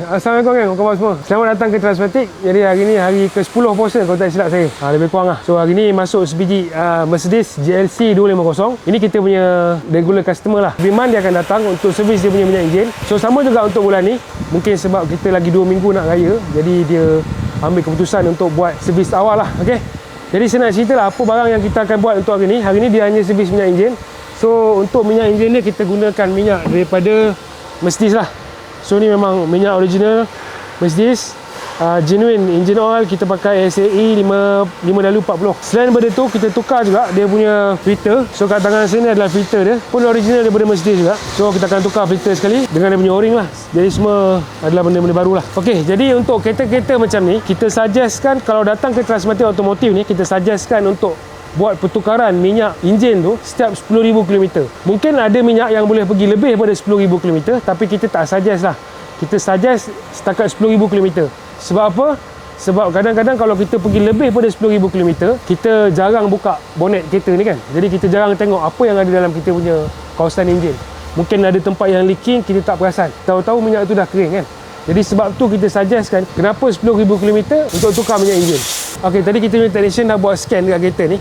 Assalamualaikum kan kawan semua. Selamat datang ke Transmatic. Jadi hari ni hari ke-10 puasa kalau tak silap saya. Lebih kurang lah. So hari ni masuk sebiji Mercedes GLC 250. Ini kita punya regular customer lah. Every month dia akan datang untuk servis dia punya minyak enjin. So sama juga untuk bulan ni. Mungkin sebab kita lagi 2 minggu nak raya, jadi dia ambil keputusan untuk buat servis awal lah. Okay. Jadi saya nak cerita lah apa barang yang kita akan buat untuk hari ni. Hari ni dia hanya servis minyak enjin. So untuk minyak enjin ni kita gunakan minyak daripada Mercedes lah. So ni memang minyak original Mercedes, genuine engine oil. Kita pakai SAE 5W40. Selain daripada tu kita tukar juga dia punya filter. So kat tangan sini adalah filter dia, pun original daripada Mercedes juga. So kita akan tukar filter sekali dengan dia punya o-ring lah. Jadi semua adalah benda-benda baru lah. Ok, jadi untuk kereta-kereta macam ni, kita suggestkan kalau datang ke Transmatic Automotive ni, kita suggestkan untuk buat pertukaran minyak enjin tu setiap 10,000 km. Mungkin ada minyak yang boleh pergi lebih daripada 10,000 km, tapi kita tak suggest lah. Kita suggest setakat 10,000 km. Sebab apa? Sebab kadang-kadang kalau kita pergi lebih daripada 10,000 km, kita jarang buka bonet kereta ni kan. Jadi kita jarang tengok apa yang ada dalam kita punya kawasan enjin. Mungkin ada tempat yang leaking, kita tak perasan. Tahu-tahu minyak tu dah kering kan. Jadi sebab tu kita suggestkan kenapa 10,000 km untuk tukar minyak enjin. Ok, tadi kita punya technician dah buat scan dekat kereta ni.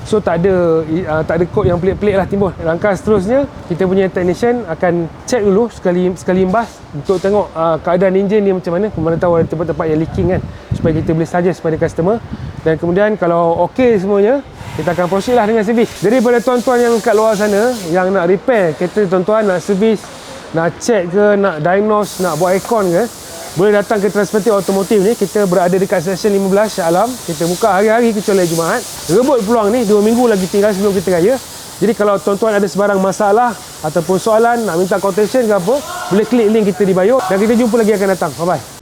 So tak ada kod yang pelik-pelik lah timbul. Langkah seterusnya kita punya technician akan check dulu sekali imbas untuk tengok keadaan enjin ni macam mana. Mana tahu ada tempat-tempat yang leaking kan, supaya kita boleh suggest pada customer. Dan kemudian kalau ok semuanya, kita akan proceed lah dengan servis. Jadi pada tuan-tuan yang kat luar sana yang nak repair kereta tuan-tuan, nak servis, nak check ke, nak diagnose, nak buat aircon ke, boleh datang ke Transmatic Automotive ni. Kita berada dekat Section 15 Shah Alam. Kita buka hari-hari kecuali Jumaat. Rebut peluang ni, 2 minggu lagi tinggal sebelum kita raya. Jadi kalau tuan-tuan ada sebarang masalah ataupun soalan, nak minta quotation ke apa, boleh klik link kita di bio. Dan kita jumpa lagi akan datang. Bye-bye.